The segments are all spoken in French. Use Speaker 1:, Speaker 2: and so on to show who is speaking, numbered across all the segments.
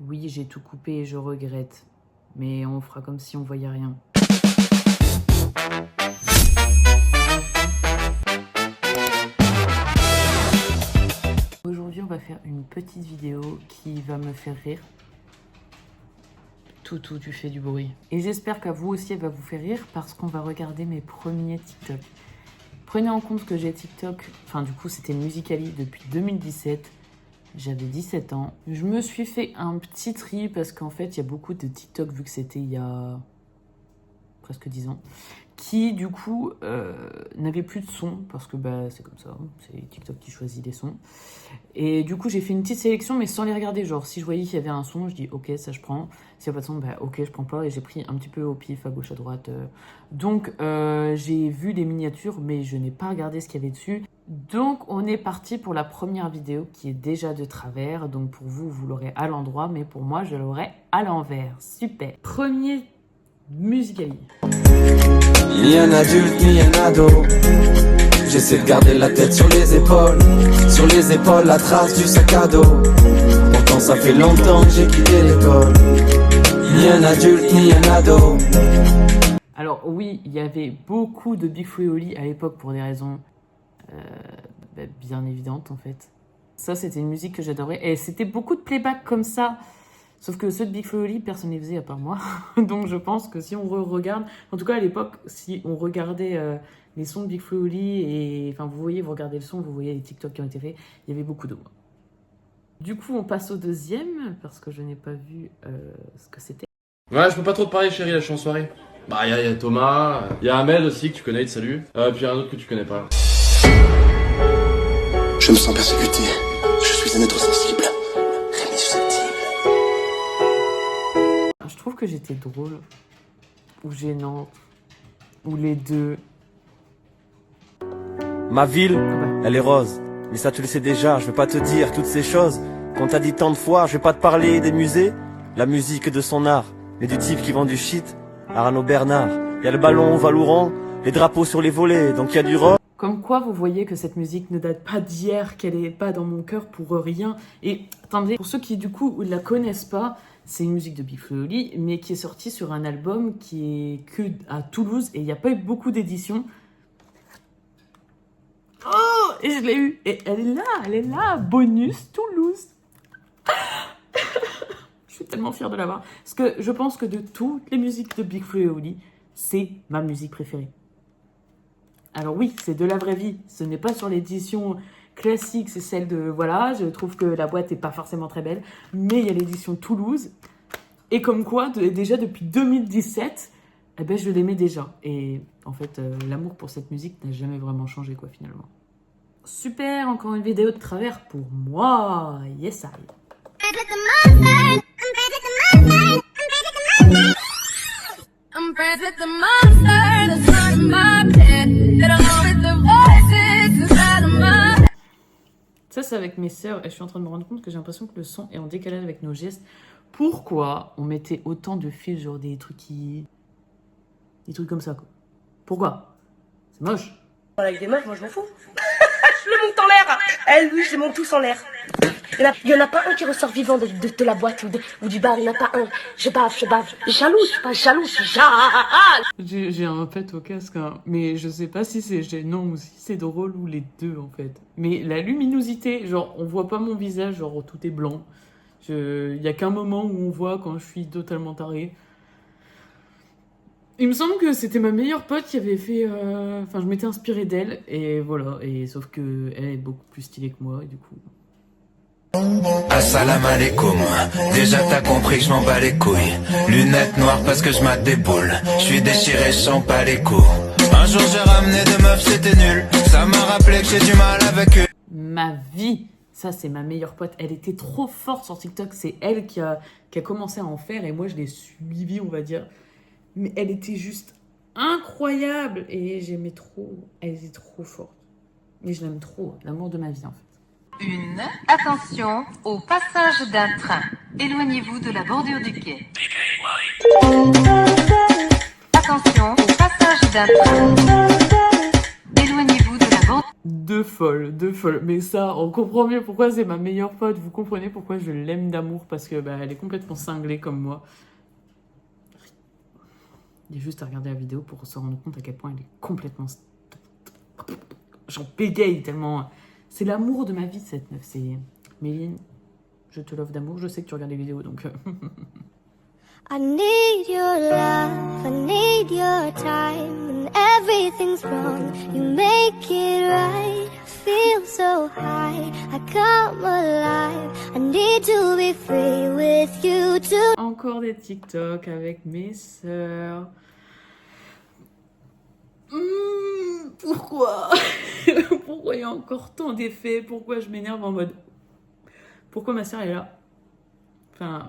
Speaker 1: Oui, j'ai tout coupé et je regrette. Mais on fera comme si on voyait rien. Aujourd'hui, on va faire une petite vidéo qui va me faire rire. Toutou, tu fais du bruit. Et j'espère qu'à vous aussi, elle va vous faire rire parce qu'on va regarder mes premiers TikTok. Prenez en compte que j'ai TikTok, enfin du coup c'était Musical.ly depuis 2017. J'avais 17 ans. Je me suis fait un petit tri parce qu'en fait, il y a beaucoup de TikTok, vu que c'était il y a presque 10 ans, qui du coup n'avaient plus de son parce que bah, c'est comme ça, c'est TikTok qui choisit les sons. Et du coup, j'ai fait une petite sélection, mais sans les regarder. Genre, si je voyais qu'il y avait un son, je dis ok, ça je prends. S'il n'y a pas de son, bah ok, je prends pas. Et j'ai pris un petit peu au pif, à gauche, à droite. Donc, j'ai vu des miniatures, mais je n'ai pas regardé ce qu'il y avait dessus. Donc, on est parti pour la première vidéo qui est déjà de travers. Donc, pour vous, vous l'aurez à l'endroit, mais pour moi, je l'aurai à l'envers. Super. Premier Musical.ly.
Speaker 2: Ni un adulte, ni un ado. J'essaie de garder la tête sur les épaules. Sur les épaules, la trace du sac à dos. Pourtant, ça fait longtemps que j'ai quitté l'école. Ni un adulte, ni un ado.
Speaker 1: Alors oui, il y avait beaucoup de Big Flo et Oli à l'époque pour des raisons bien évidentes en fait. Ça, c'était une musique que j'adorais. Et c'était beaucoup de playback comme ça. Sauf que ceux de Big Flo et Oli, personne ne les faisait à part moi. Donc je pense que si on regarde, en tout cas à l'époque, si on regardait les sons de Big Flo et Oli, et enfin vous voyez, vous regardez le son, vous voyez les TikTok qui ont été faits, il y avait beaucoup de moi. Du coup, on passe au deuxième, parce que je n'ai pas vu ce que c'était.
Speaker 3: Ouais, je peux pas trop te parler, chérie, là je suis en soirée. Bah, y a Thomas, y a Ahmed aussi que tu connais, salut. Puis y a un autre que tu connais pas.
Speaker 4: Je me sens persécuté. Je suis un être sensible. Rémi susceptible.
Speaker 1: Je trouve que j'étais drôle, ou gênante, ou les deux.
Speaker 2: Ma ville, elle est rose. Mais ça tu le sais déjà, je vais pas te dire toutes ces choses qu'on t'a dit tant de fois. Je vais pas te parler des musées, la musique de son art, mais du type qui vend du shit, Arnaud Bernard. Y a le ballon au Valouran, les drapeaux sur les volets, donc y a du rose.
Speaker 1: Comme quoi, vous voyez que cette musique ne date pas d'hier, qu'elle n'est pas dans mon cœur pour rien. Et attendez, pour ceux qui du coup ne la connaissent pas, c'est une musique de Big Flo et Oli, mais qui est sortie sur un album qui est que à Toulouse, et il n'y a pas eu beaucoup d'éditions. Oh, et je l'ai eu, et elle est là, bonus Toulouse. Je suis tellement fière de l'avoir, parce que je pense que de toutes les musiques de Big Flo et Oli, c'est ma musique préférée. Alors oui, c'est de la vraie vie, ce n'est pas sur l'édition classique, c'est celle de, voilà, je trouve que la boîte n'est pas forcément très belle, mais il y a l'édition Toulouse, et comme quoi, déjà depuis 2017, eh ben, je l'aimais déjà. Et en fait, l'amour pour cette musique n'a jamais vraiment changé, quoi, finalement. Super, encore une vidéo de travers pour moi, yes I. Ça, c'est avec mes sœurs et je suis en train de me rendre compte que j'ai l'impression que le son est en décalage avec nos gestes. Pourquoi on mettait autant de fils, genre des trucs comme ça, quoi? Pourquoi? C'est moche.
Speaker 5: Avec des meufs, moi je m'en fous. Je le monte en l'air. Elle, oui, je les monte tous en l'air. Il y en a pas un qui ressort vivant de la boîte ou du bar. Il n'y en a pas un. Je bave. Jaloux, je suis pas jaloux, je suis jaloux.
Speaker 1: J'ai un pet au casque, hein. Mais je sais pas si c'est gênant ou si c'est drôle ou les deux, en fait. Mais la luminosité, genre, on voit pas mon visage, genre, tout est blanc. Il y a qu'un moment où on voit quand je suis totalement tarée. Il me semble que c'était ma meilleure pote qui avait fait... Enfin, je m'étais inspirée d'elle, et voilà. Et sauf que elle est beaucoup plus stylée que moi, et du coup...
Speaker 6: Assalam alaikum. Déjà t'as compris que je m'en bats les couilles. Lunettes noires parce que je mate des boules. Je suis déchiré, je sens pas les coups. Un jour j'ai ramené des meufs, c'était nul. Ça m'a rappelé que j'ai du mal avec eux.
Speaker 1: Ma vie, ça c'est ma meilleure pote. Elle était trop forte sur TikTok. C'est elle qui a commencé à en faire et moi je l'ai suivie, on va dire. Mais elle était juste incroyable et j'aimais trop. Elle était trop forte. Mais je l'aime trop, l'amour de ma vie en fait.
Speaker 7: Attention au passage d'un train. Éloignez-vous de la bordure du quai. Attention au passage d'un train. Éloignez-vous de la bordure.
Speaker 1: deux folles. Mais ça, on comprend mieux pourquoi c'est ma meilleure pote. Vous comprenez pourquoi je l'aime d'amour, parce que bah, elle est complètement cinglée comme moi. Il y a juste à regarder la vidéo pour se rendre compte à quel point elle est complètement... J'en bégaye tellement... C'est l'amour de ma vie, cette meuf. C'est... Méline, je te l'offre d'amour. Je sais que tu regardes les vidéos, donc...
Speaker 8: I need your love, I need your time. When everything's wrong, you make it right. I feel so high, I come alive. I need to be free with you too.
Speaker 1: Encore des TikTok avec mes sœurs. Pourquoi Pourquoi il y a encore tant d'effets? Pourquoi je m'énerve en mode... Pourquoi ma sœur est là? Enfin,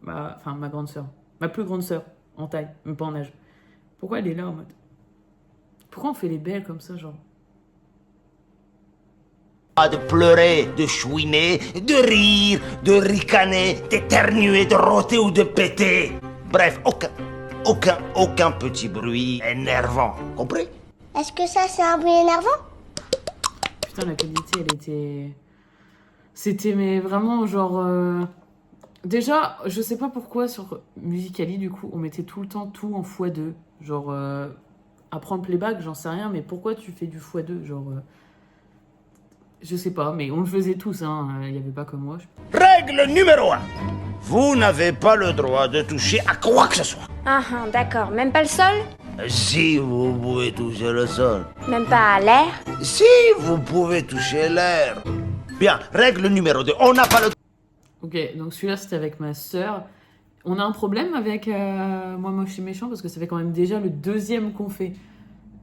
Speaker 1: ma grande sœur. Ma plus grande sœur, en taille, même pas en âge. Pourquoi elle est là en mode... Pourquoi on fait les belles comme ça, genre?
Speaker 9: De pleurer, de chouiner, de rire, de ricaner, d'éternuer, de rôter ou de péter. Bref, aucun petit bruit énervant. Compris?
Speaker 8: Est-ce que ça, c'est un bruit énervant?
Speaker 1: Putain, la qualité, elle était... C'était, mais vraiment, genre... Déjà, je sais pas pourquoi, sur Musical.ly, du coup, on mettait tout le temps tout en x2. Genre, apprendre playback, j'en sais rien, mais pourquoi tu fais du x2? Genre... Je sais pas, mais on le faisait tous, hein. Il n'y avait pas que moi.
Speaker 9: Règle numéro 1. Vous n'avez pas le droit de toucher à quoi que ce soit.
Speaker 10: Ah, d'accord. Même pas le sol?
Speaker 9: Si vous pouvez toucher le sol.
Speaker 10: Même pas l'air?
Speaker 9: Si vous pouvez toucher l'air. Bien, règle numéro 2. On n'a pas le droit.
Speaker 1: Ok, donc celui-là, c'était avec ma sœur. On a un problème avec Moi Moche et Méchant, parce que ça fait quand même déjà le deuxième qu'on fait.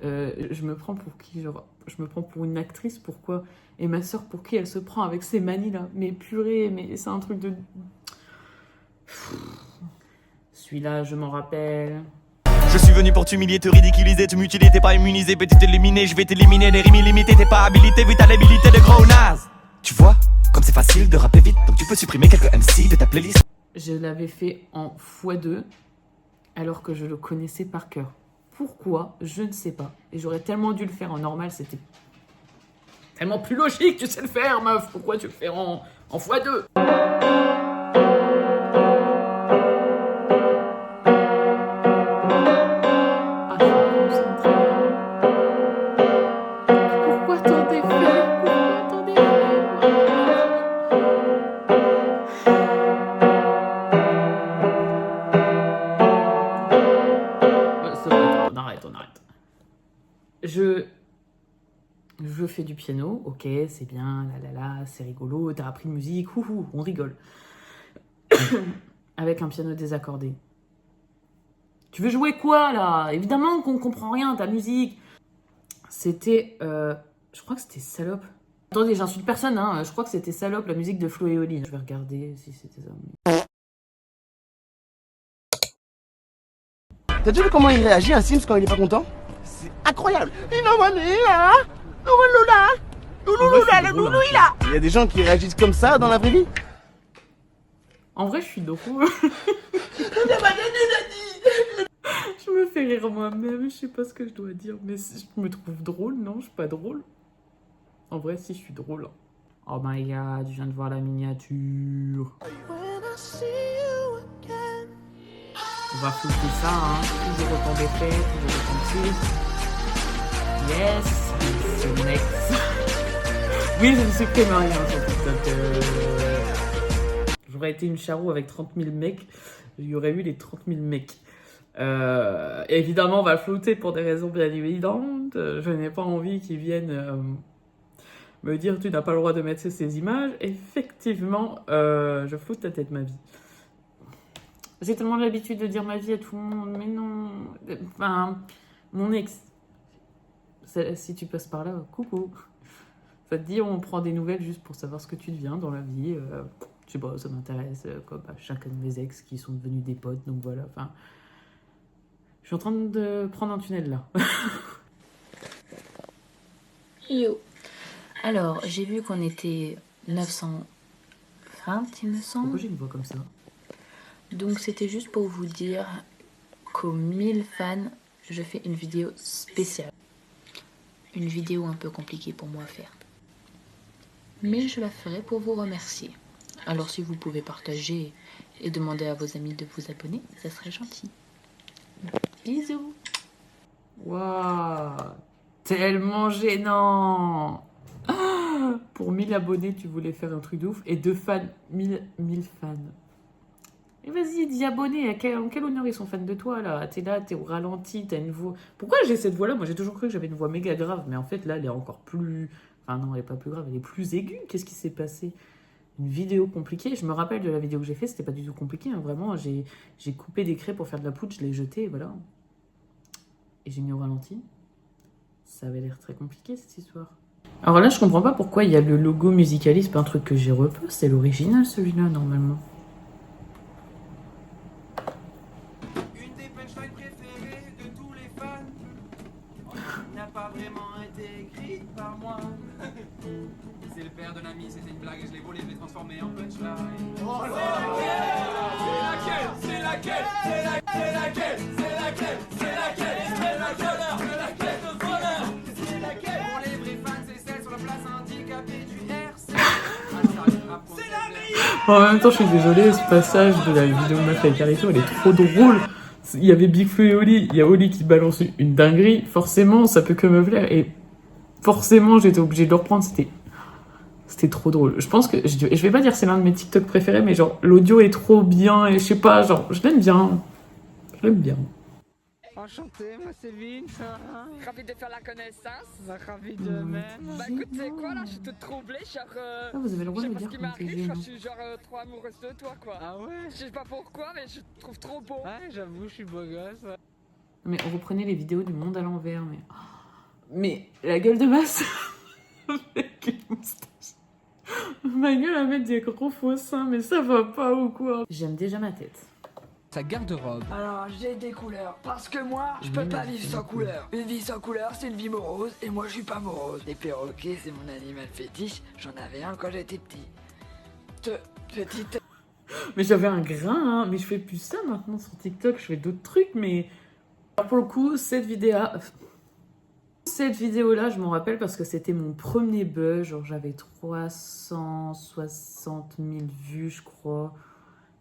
Speaker 1: Je me prends pour qui? Genre, je me prends pour une actrice, pourquoi? Et ma sœur, pour qui elle se prend avec ces manies-là? Mais purée, mais c'est un truc de... Celui-là, je m'en rappelle.
Speaker 2: Je suis venu pour t'humilier, te ridiculiser, te mutiler, t'es pas immunisé, petit t'éliminer, je vais t'éliminer, les rimes illimitées, t'es pas habilité, vu ta l'habilité de gros naze. Tu vois, comme c'est facile de rapper vite, donc tu peux supprimer quelques MC de ta playlist.
Speaker 1: Je l'avais fait en x2, alors que je le connaissais par cœur. Pourquoi? Je ne sais pas. Et j'aurais tellement dû le faire en normal, c'était tellement plus logique, tu sais le faire, meuf. Pourquoi tu le fais en x2? Pourquoi tant d'effets? Pourquoi tant d'effets? On arrête. Je fais du piano, ok, c'est bien, c'est rigolo, t'as appris de musique, on rigole. Avec un piano désaccordé. Tu veux jouer quoi, là? Évidemment qu'on comprend rien, ta musique. C'était, je crois que c'était Salope. Attendez, j'insulte personne, hein, je crois que c'était Salope, la musique de Flo et Oli. Je vais regarder si c'était ça.
Speaker 11: T'as déjà vu comment il réagit à Sims quand il est pas content? C'est incroyable. Il y a des gens qui réagissent comme ça dans la vraie vie.
Speaker 1: En vrai, je suis drôle. Je me fais rire moi-même, je sais pas ce que je dois dire, mais je me trouve drôle, non? Je suis pas drôle. En vrai, si, je suis drôle. Oh my god, je viens de voir la miniature. On va foutre ça, hein. Toujours autant d'effets, toujours autant de tirs. Yes, c'est next. Oui, je ne supprime rien sur TikTok. J'aurais été une charroue avec 30 000 mecs. Il y aurait eu les 30 000 mecs. Évidemment, on va flouter pour des raisons bien évidentes. Je n'ai pas envie qu'ils viennent me dire tu n'as pas le droit de mettre ces images. Effectivement, je floute ta tête, ma vie. J'ai tellement l'habitude de dire ma vie à tout le monde, mais non. Enfin, mon ex. Si tu passes par là, coucou. Ça te dit, on prend des nouvelles juste pour savoir ce que tu deviens dans la vie. Je sais pas, ça m'intéresse, comme à chacun de mes ex qui sont devenus des potes, donc voilà. Enfin, je suis en train de prendre un tunnel là.
Speaker 12: Yo. Alors, j'ai vu qu'on était 920, il me semble.
Speaker 1: Pourquoi j'ai une voix comme ça?
Speaker 12: Donc, c'était juste pour vous dire qu'aux 1000 fans, je fais une vidéo spéciale. une vidéo un peu compliquée pour moi à faire. Mais je la ferai pour vous remercier. Alors si vous pouvez partager et demander à vos amis de vous abonner, ça serait gentil. Bisous.
Speaker 1: Waouh, tellement gênant. Ah, pour 1000 abonnés, tu voulais faire un truc de ouf. Et de fans, 1000 fans. Et vas-y, dis abonnés. En quel honneur ils sont fans de toi, là? T'es au ralenti, t'as une voix... Pourquoi j'ai cette voix-là? Moi, j'ai toujours cru que j'avais une voix méga grave. Mais en fait, là, elle est encore plus... Enfin, non, elle est pas plus grave, elle est plus aiguë. Qu'est-ce qui s'est passé? Une vidéo compliquée. Je me rappelle de la vidéo que j'ai faite, c'était pas du tout compliqué. Hein. Vraiment, j'ai coupé des craies pour faire de la poudre, je l'ai jeté, et voilà. Et j'ai mis au ralenti. Ça avait l'air très compliqué, cette histoire. Alors là, je comprends pas pourquoi il y a le logo Musical.ly, c'est pas un truc que j'ai reposté, c'est l'original, celui-là, normalement.
Speaker 13: Une des punchlines préférées de tous les fans n'a pas vraiment été écrite par moi. C'est le père d'un ami, c'était une blague et je l'ai volé, je l'ai transformé en punchline. Oh c'est laquelle Pour les vrais fans, c'est celle sur la place handicapée du RC.
Speaker 1: En même temps, je suis désolée, ce passage de la vidéo de Meuf avec Carito, elle est trop drôle. Il y avait Big Flo et Oli, il y a Oli qui balance une dinguerie. Forcément, ça peut que me plaire. Et forcément, j'étais obligée de le reprendre. C'était trop drôle. Je pense que... Je vais pas dire c'est l'un de mes TikTok préférés, mais genre, l'audio est trop bien. Et je sais pas, genre, je l'aime bien. Je l'aime bien.
Speaker 13: Enchanté, moi c'est Vince.
Speaker 14: Ravi de faire la connaissance.
Speaker 13: Ravi de même.
Speaker 14: Bah écoute, tu sais quoi là, je suis toute troublée, genre.
Speaker 1: Ah, vous avez le droit
Speaker 14: je
Speaker 1: de
Speaker 14: sais
Speaker 1: le
Speaker 14: pas ce
Speaker 1: dire
Speaker 14: qui
Speaker 1: quand c'est
Speaker 14: m'arrive,
Speaker 1: gênant.
Speaker 14: je suis genre trop amoureuse de toi quoi.
Speaker 13: Ah ouais?
Speaker 14: Je sais pas pourquoi, mais je te trouve trop beau.
Speaker 13: Ouais, j'avoue, je suis beau gosse. Ouais.
Speaker 1: Mais reprenez les vidéos du monde à l'envers, mais la gueule de masse avec une moustache. Ma gueule à mettre des gros faux seins, mais ça va pas ou quoi? J'aime déjà ma tête.
Speaker 13: Sa garde-robe.
Speaker 14: Alors j'ai des couleurs, parce que moi je peux pas vivre sans couleur. Une vie sans couleur c'est une vie morose, et moi je suis pas morose. Les perroquets c'est mon animal fétiche, j'en avais un quand j'étais petit. Petite...
Speaker 1: Mais j'avais un grain, hein. Mais je fais plus ça maintenant sur TikTok, je fais d'autres trucs, mais... Alors pour le coup, cette vidéo-là, je m'en rappelle parce que c'était mon premier buzz, genre j'avais 360 000 vues, je crois.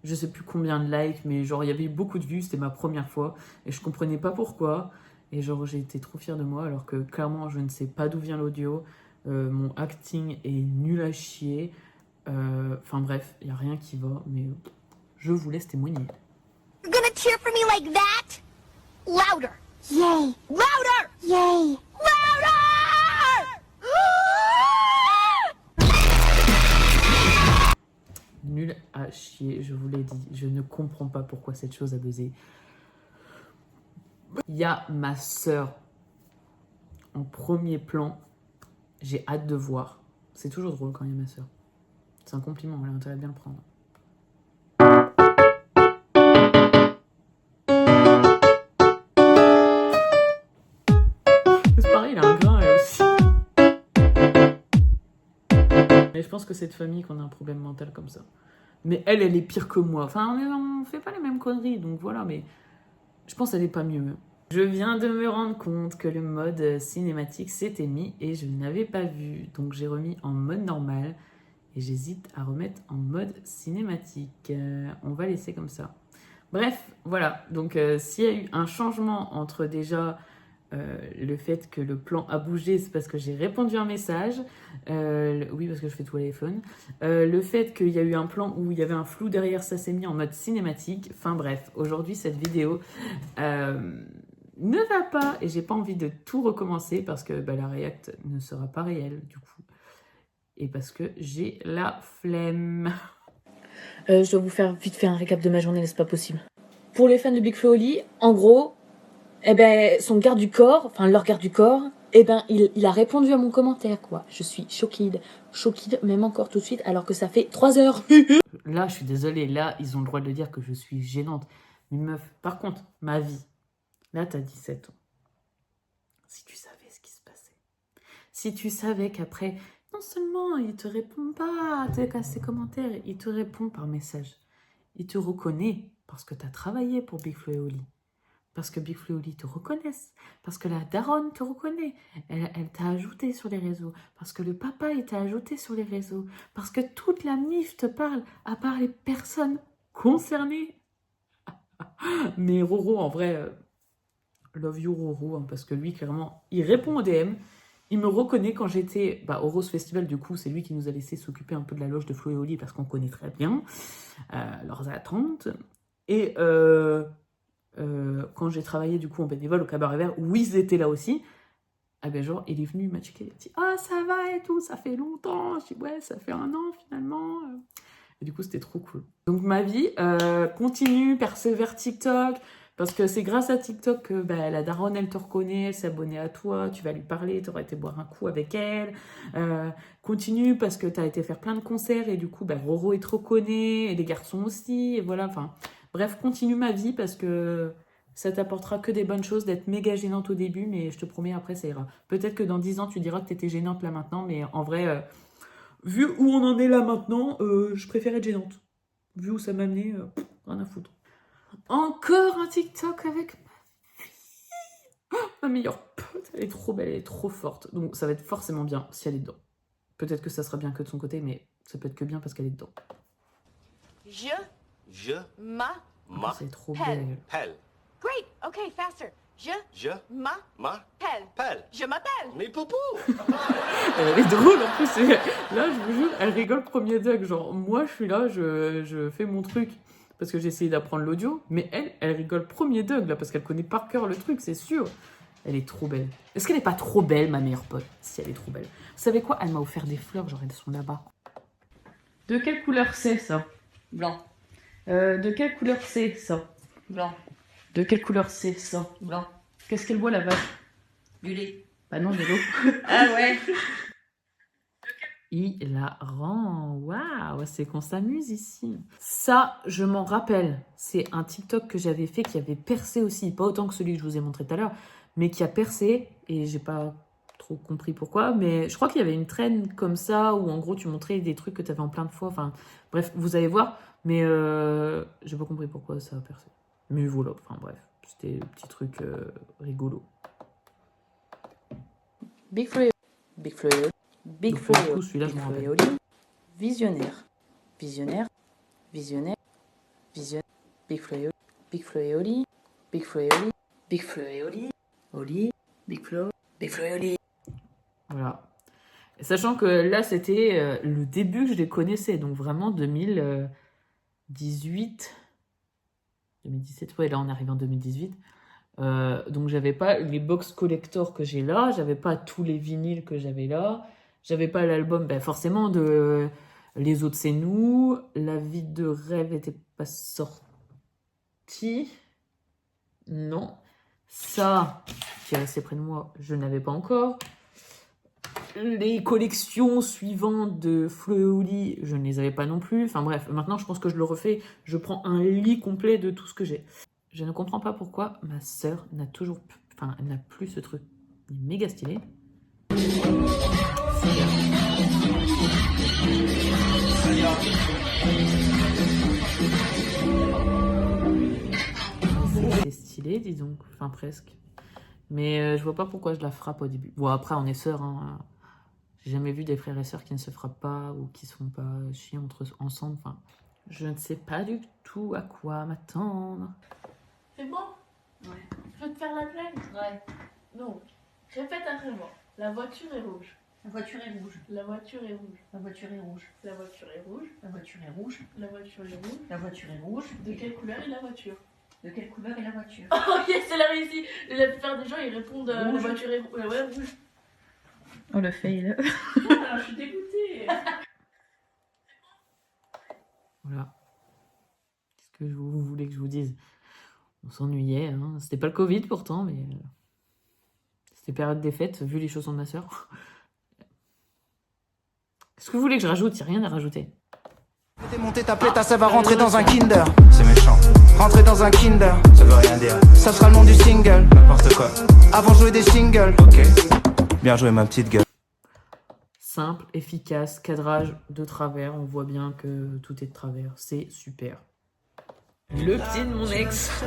Speaker 1: Je sais plus combien de likes, mais genre il y avait eu beaucoup de vues, c'était ma première fois, et je comprenais pas pourquoi. Et genre j'ai été trop fière de moi, alors que clairement je ne sais pas d'où vient l'audio, mon acting est nul à chier. Enfin bref, il n'y a rien qui va, mais je vous laisse témoigner.
Speaker 8: You're gonna cheer for me like that? Louder! Yay! Louder! Yay! Louder!
Speaker 1: Nul à chier, je vous l'ai dit. Je ne comprends pas pourquoi cette chose a buzzé. Il y a ma sœur en premier plan. J'ai hâte de voir. C'est toujours drôle quand il y a ma sœur. C'est un compliment, elle a intérêt à bien le prendre. C'est pareil, il a un grain elle aussi. Et je pense que c'est de famille qu'on a un problème mental comme ça. Mais elle est pire que moi. Enfin, on fait pas les mêmes conneries, donc voilà, mais je pense qu'elle est pas mieux. Je viens de me rendre compte que le mode cinématique s'était mis et je ne l'avais pas vu. Donc j'ai remis en mode normal et j'hésite à remettre en mode cinématique. On va laisser comme ça. Bref, voilà. Donc s'il y a eu un changement entre déjà... le fait que le plan a bougé, c'est parce que j'ai répondu à un message. Oui, parce que je fais tout à l'iPhone. Le fait qu'il y a eu un plan où il y avait un flou derrière, ça s'est mis en mode cinématique. Enfin bref, aujourd'hui, cette vidéo ne va pas et j'ai pas envie de tout recommencer parce que la react ne sera pas réelle du coup. Et parce que j'ai la flemme.
Speaker 12: Je dois vous faire vite faire un récap de ma journée, c'est pas possible. Pour les fans de Big Flo et Oli, en gros... Eh ben, son garde du corps, enfin leur garde du corps, eh ben, il a répondu à mon commentaire, quoi. Je suis choquée, même encore tout de suite, alors que ça fait 3 heures.
Speaker 1: Là, je suis désolée, là, ils ont le droit de dire que je suis gênante. Mais meuf, par contre, ma vie, là, t'as 17 ans. Si tu savais ce qui se passait, si tu savais qu'après, non seulement il te répond pas à ses commentaires, il te répond par message. Il te reconnaît parce que t'as travaillé pour Big Flo et Oli. Parce que Big Flo et Oli te reconnaissent. Parce que la daronne te reconnaît. Elle t'a ajouté sur les réseaux. Parce que le papa, il t'a ajouté sur les réseaux. Parce que toute la MIF te parle, à part les personnes concernées. Mais Roro, en vrai, love you Roro, hein, parce que lui, clairement, il répond aux DM. Il me reconnaît quand j'étais au Rose Festival, du coup, c'est lui qui nous a laissé s'occuper un peu de la loge de Flo et Oli, parce qu'on connaît très bien leurs attentes. Et quand j'ai travaillé, du coup, en bénévole au Cabaret Vert, où ils étaient là aussi, genre, il est venu, il m'a checké, il a dit « Ah, ça va et tout, ça fait longtemps. » Je dis « Ouais, ça fait 1 an, finalement. » Et du coup, c'était trop cool. Donc, ma vie continue, persévère TikTok, parce que c'est grâce à TikTok que la daronne, elle te reconnaît, elle s'est abonnée à toi, tu vas lui parler, tu auras été boire un coup avec elle. Continue, parce que tu as été faire plein de concerts, et du coup, Roro, il te reconnaît, et les garçons aussi, et voilà, enfin... Bref, continue ma vie, parce que ça t'apportera que des bonnes choses, d'être méga gênante au début, mais je te promets, après, ça ira. Peut-être que dans 10 ans, tu diras que t'étais gênante là maintenant, mais en vrai... vu où on en est là maintenant, je préfère être gênante. Vu où ça m'a amené, rien à foutre. Encore un TikTok avec ma fille. Ma meilleure pote, elle est trop belle, elle est trop forte. Donc ça va être forcément bien si elle est dedans. Peut-être que ça sera bien que de son côté, mais ça peut être que bien parce qu'elle est dedans.
Speaker 9: Je
Speaker 1: C'est trop belle.
Speaker 9: m'appelle.
Speaker 5: Great, okay, faster.
Speaker 9: Je m'appelle.
Speaker 5: Je m'appelle.
Speaker 9: Mais Popo.
Speaker 1: Elle est drôle en plus. Là, je vous jure, elle rigole premier deck. Genre, moi, je suis là, je fais mon truc parce que j'ai essayé d'apprendre l'audio. Mais elle rigole premier deck là parce qu'elle connaît par cœur le truc, c'est sûr. Elle est trop belle. Est-ce qu'elle n'est pas trop belle, ma meilleure pote? Si, elle est trop belle. Vous savez quoi? Elle m'a offert des fleurs, genre elles sont là-bas. De quelle couleur c'est ça?
Speaker 15: Blanc.
Speaker 1: De quelle couleur c'est ça?
Speaker 15: Blanc.
Speaker 1: De quelle couleur c'est ça?
Speaker 15: Blanc.
Speaker 1: Qu'est-ce qu'elle boit la vache?
Speaker 15: Du lait.
Speaker 1: Bah non, de l'eau.
Speaker 15: Ah ouais.
Speaker 1: Hilarant. Waouh, c'est qu'on s'amuse ici. Ça, je m'en rappelle. C'est un TikTok que j'avais fait qui avait percé aussi. Pas autant que celui que je vous ai montré tout à l'heure, mais qui a percé. Et j'ai pas trop compris pourquoi. Mais je crois qu'il y avait une trend comme ça où en gros tu montrais des trucs que tu avais en plein de fois. Enfin, bref, vous allez voir. Mais j'ai pas compris pourquoi ça a percé. Mais voilà, enfin bref. C'était le petit truc rigolo.
Speaker 15: Big Flo et Big Flo et Big Flo et Oli.
Speaker 1: Celui-là, je m'en rappelle.
Speaker 15: Visionnaire. Visionnaire. Visionnaire. Visionnaire. Big Flo et Oli. Big Flo et Oli. Big Flo et Oli. Big Flo et Oli. Oli. Big Flo. Big Flo et Oli.
Speaker 1: Voilà. Sachant que là, c'était le début que je les connaissais. Donc vraiment 2018... 2017, ouais, là on arrive en 2018. Donc j'avais pas les box collector que j'ai là, j'avais pas tous les vinyles que j'avais là, j'avais pas l'album, forcément de Les Autres c'est nous, La Vie de Rêve était pas sortie, non. Ça, qui est resté près de moi, je n'avais pas encore. Les collections suivantes de Flo et Oli, je ne les avais pas non plus. Enfin bref, maintenant je pense que je le refais. Je prends un lit complet de tout ce que j'ai. Je ne comprends pas pourquoi ma sœur n'a toujours... Enfin, elle n'a plus ce truc. Il est méga stylé. C'est stylé, dis donc. Enfin, presque. Mais je vois pas pourquoi je la frappe au début. Bon, après, on est sœurs, hein. J'ai jamais vu des frères et sœurs qui ne se frappent pas ou qui sont pas chiés ensemble. Enfin, je ne sais pas du tout à quoi m'attendre.
Speaker 12: C'est bon?
Speaker 15: Ouais.
Speaker 12: Je vais te faire la blague?
Speaker 15: Ouais.
Speaker 12: Donc, répète après moi. La voiture est rouge.
Speaker 15: La voiture est rouge.
Speaker 12: La voiture est rouge.
Speaker 15: La voiture est rouge.
Speaker 12: La voiture est rouge.
Speaker 15: La voiture est rouge.
Speaker 12: La voiture est rouge.
Speaker 15: La voiture est rouge.
Speaker 12: De quelle couleur est la voiture?
Speaker 15: De quelle couleur est la voiture?
Speaker 12: Ok, c'est la réussite. La plupart des gens, ils répondent la voiture est rouge. Ouais, rouge.
Speaker 15: Oh, le fail.
Speaker 12: Ah, je suis dégoûtée.
Speaker 1: Voilà. Qu'est-ce que vous voulez que je vous dise? On s'ennuyait, hein. C'était pas le Covid pourtant, mais c'était période des fêtes, vu les chaussons de ma soeur. Qu'est-ce que vous voulez que je rajoute? Il n'y a rien à rajouter.
Speaker 6: Démonter ta plate, ça va rentrer dans un Kinder. C'est méchant. Rentrer dans un Kinder, ça veut rien dire. Ça sera le nom du single. N'importe quoi. Avant de jouer des singles. Ok. Bien joué ma petite gueule.
Speaker 1: Simple, efficace, cadrage de travers. On voit bien que tout est de travers. C'est super. Le pied de mon ex.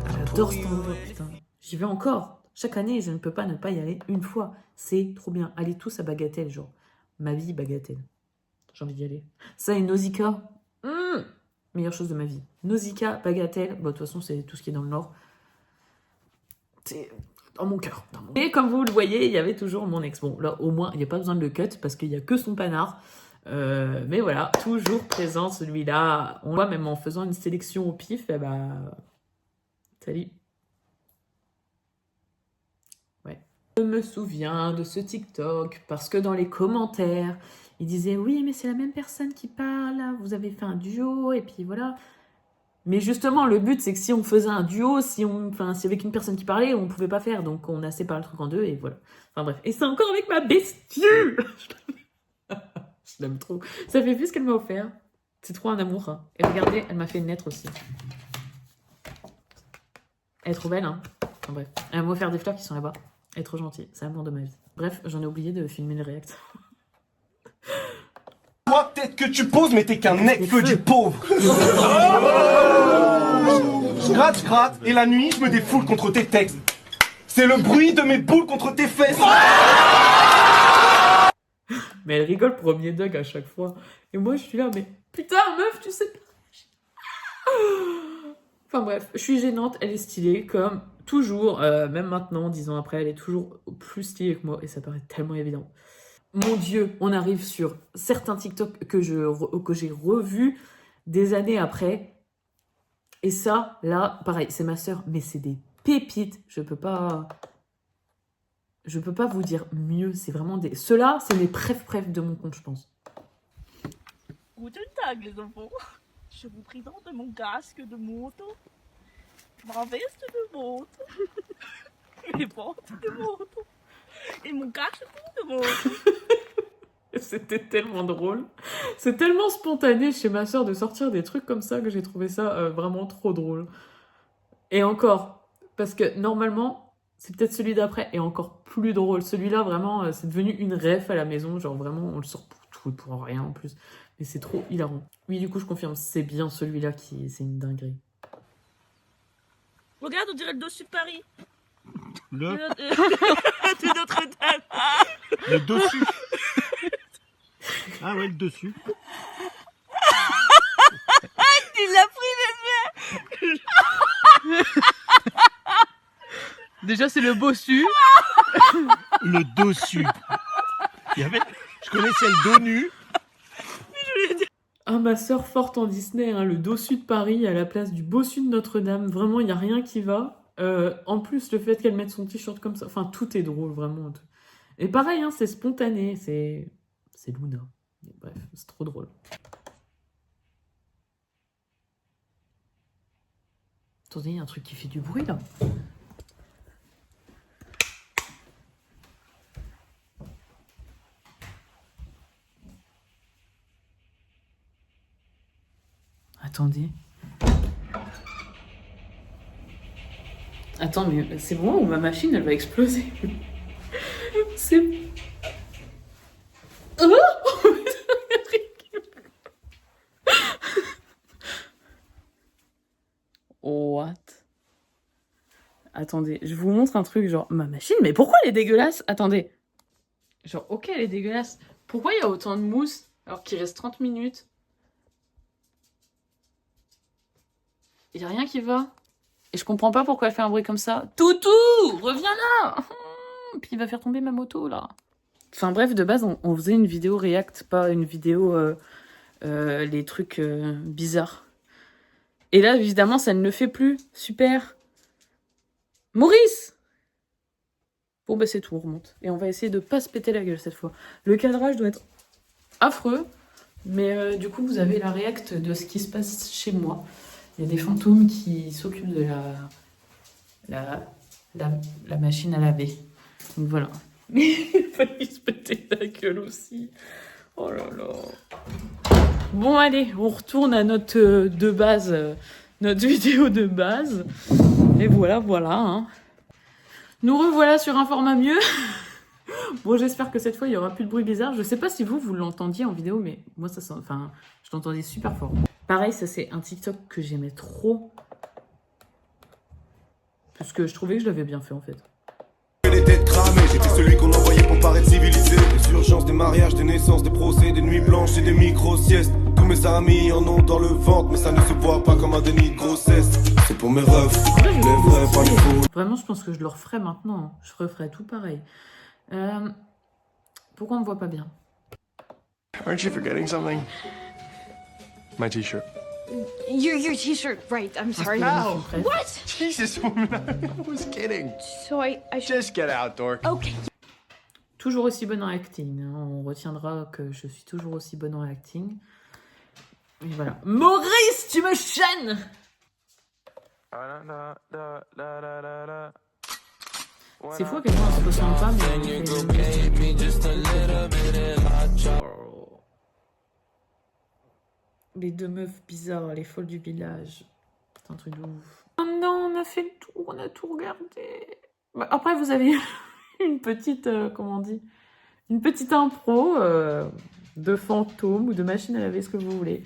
Speaker 1: J'adore cet endroit, putain. J'y vais encore. Chaque année, je ne peux pas ne pas y aller une fois. C'est trop bien. Allez tous à Bagatelle, genre. Ma vie, Bagatelle. J'ai envie d'y aller. Ça et Nausicaa. Meilleure chose de ma vie. Nausicaa, Bagatelle. Bon, de toute façon, c'est tout ce qui est dans le Nord. C'est dans mon cœur. Et comme vous le voyez, il y avait toujours mon ex. Bon, là, au moins, il n'y a pas besoin de le cut parce qu'il n'y a que son panard. Mais voilà, toujours présent celui-là. On voit même en faisant une sélection au pif, eh bah... Salut. Ouais. Je me souviens de ce TikTok parce que dans les commentaires, ils disaient oui, mais c'est la même personne qui parle, là. Vous avez fait un duo et puis voilà. Mais justement, le but c'est que si on faisait un duo, si avec une personne qui parlait, on pouvait pas faire, donc on a séparé le truc en deux et voilà. Enfin bref. Et c'est encore avec ma bestie. Je l'aime trop. Ça fait plus ce qu'elle m'a offert. C'est trop un amour. Hein. Et regardez, elle m'a fait une lettre aussi. Elle est trop belle, hein. Enfin, bref. Elle m'a offert des fleurs qui sont là-bas. Elle est trop gentille. C'est l'amour de ma vie. Bref, j'en ai oublié de filmer le react.
Speaker 16: Toi, peut-être que tu poses, mais t'es qu'un nec-feu du pauvre. Je gratte, et la nuit, je me défoule contre tes textes. C'est le bruit de mes boules contre tes fesses.
Speaker 1: Mais elle rigole premier dog à chaque fois. Et moi, je suis là, mais putain, meuf, tu sais pas. Enfin bref, je suis gênante, elle est stylée, comme toujours, même maintenant, 10 ans après, elle est toujours plus stylée que moi, et ça paraît tellement évident. Mon Dieu, on arrive sur certains TikTok que j'ai revus des années après, et ça, là, pareil, c'est ma sœur, mais c'est des pépites, je peux pas vous dire mieux, c'est vraiment des... Ceux-là, c'est mes préf de mon compte, je pense.
Speaker 17: Guten Tag, les enfants. Je vous présente mon casque de moto, ma veste de moto, mes bottes de moto et mon cache-cou de moto.
Speaker 1: C'était tellement drôle. C'est tellement spontané chez ma soeur de sortir des trucs comme ça que j'ai trouvé ça vraiment trop drôle. Et encore, parce que normalement, c'est peut-être celui d'après et encore plus drôle. Celui-là, vraiment, c'est devenu une ref à la maison. Genre vraiment, on le sort pour tout et pour rien en plus. Et c'est trop hilarant. Oui, du coup, je confirme, c'est bien celui-là qui... C'est une dinguerie.
Speaker 17: Regarde, on dirait le dessus de Paris.
Speaker 18: De Notre-Dame. Le dessus. Ah ouais, le dessus.
Speaker 17: Tu l'as pris, bébé.
Speaker 18: Déjà, c'est le bossu. Le dessus. Je connaissais le dos nu.
Speaker 1: Ah, ma sœur forte en Disney, hein, le dessus de Paris à la place du bossu de Notre-Dame. Vraiment, il n'y a rien qui va. En plus, le fait qu'elle mette son t-shirt comme ça, enfin, tout est drôle, vraiment. Et pareil, hein, c'est spontané, c'est Luna. Bref, c'est trop drôle. Attendez, il y a un truc qui fait du bruit, là. Attendez. Attends, mais c'est bon ou ma machine, elle va exploser? C'est... What? Attendez, je vous montre un truc, genre, ma machine, mais pourquoi elle est dégueulasse? Attendez. Genre, ok, elle est dégueulasse. Pourquoi il y a autant de mousse alors qu'il reste 30 minutes? Il n'y a rien qui va. Et je comprends pas pourquoi elle fait un bruit comme ça. Toutou, reviens là. Puis il va faire tomber ma moto, là. Enfin bref, de base, on faisait une vidéo react, pas une vidéo les trucs bizarres. Et là, évidemment, ça ne le fait plus. Super. Maurice! Bon, bah c'est tout, on remonte. Et on va essayer de pas se péter la gueule cette fois. Le cadrage doit être affreux. Mais du coup, vous avez la react de ce qui se passe chez moi. Il y a des fantômes qui s'occupent de la machine à laver. Donc voilà. Mais il a fallu se péter la gueule aussi. Oh là là. Bon, allez, on retourne à notre de base, notre vidéo de base. Et voilà, hein. Nous revoilà sur un format mieux. Bon, j'espère que cette fois, il n'y aura plus de bruit bizarre. Je sais pas si vous l'entendiez en vidéo, mais moi, je l'entendais super fort. Pareil, ça c'est un TikTok que j'aimais trop. Parce que je trouvais que je l'avais bien fait en fait.
Speaker 16: Les têtes cramées, j'étais celui qu'on envoyait pour paraître civilisé. Des urgences, des mariages, des naissances, des procès, des nuits blanches et des micro-siestes. Tous mes amis en ont dans le ventre, mais ça ne se voit pas comme un déni de grossesse. C'est pour mes refs, les vrais, pas les faux.
Speaker 1: Vraiment, je pense que je le referai maintenant. Hein. Je referai tout pareil. Pourquoi on me voit pas bien?
Speaker 19: Aren't you forgetting something? My t-shirt.
Speaker 20: Your t-shirt, right, I'm sorry.
Speaker 19: No.
Speaker 20: What?
Speaker 19: Jesus, woman, I was kidding.
Speaker 20: So I
Speaker 19: Just get out, dork.
Speaker 20: Okay.
Speaker 1: Toujours aussi bonne en acting. Hein. On retiendra que je suis toujours aussi bonne en acting. Et voilà. Maurice, tu me chaînes! C'est fou à quel point on se ressemble pas, mais les deux meufs bizarres, les folles du village. C'est un truc de ouf. Oh non, on a fait le tour, on a tout regardé. Bah, après, vous avez une petite, comment on dit, une petite impro de fantômes ou de machine à laver, ce que vous voulez.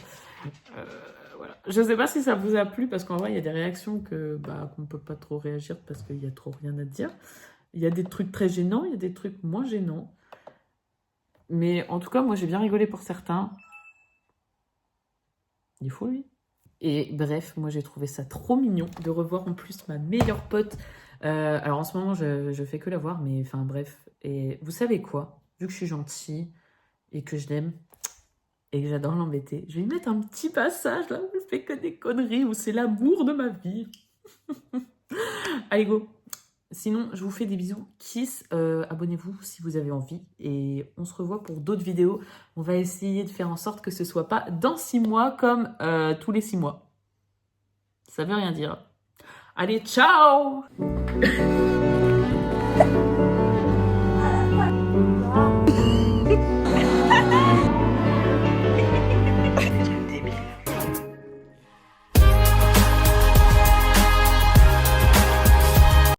Speaker 1: Voilà. Je sais pas si ça vous a plu, parce qu'en vrai, il y a des réactions qu'on peut pas trop réagir parce qu'il y a trop rien à dire. Il y a des trucs très gênants, il y a des trucs moins gênants. Mais en tout cas, moi, j'ai bien rigolé pour certains. Il faut, lui. Et bref, moi, j'ai trouvé ça trop mignon de revoir en plus ma meilleure pote. Alors, en ce moment, je fais que la voir, mais enfin, bref. Et vous savez quoi? Vu que je suis gentille et que je l'aime et que j'adore l'embêter, je vais lui mettre un petit passage là où je fais que des conneries, où c'est l'amour de ma vie. Allez, go! Sinon, je vous fais des bisous. Kiss, abonnez-vous si vous avez envie. Et on se revoit pour d'autres vidéos. On va essayer de faire en sorte que ce soit pas dans 6 mois comme tous les 6 mois. Ça veut rien dire. Allez, ciao!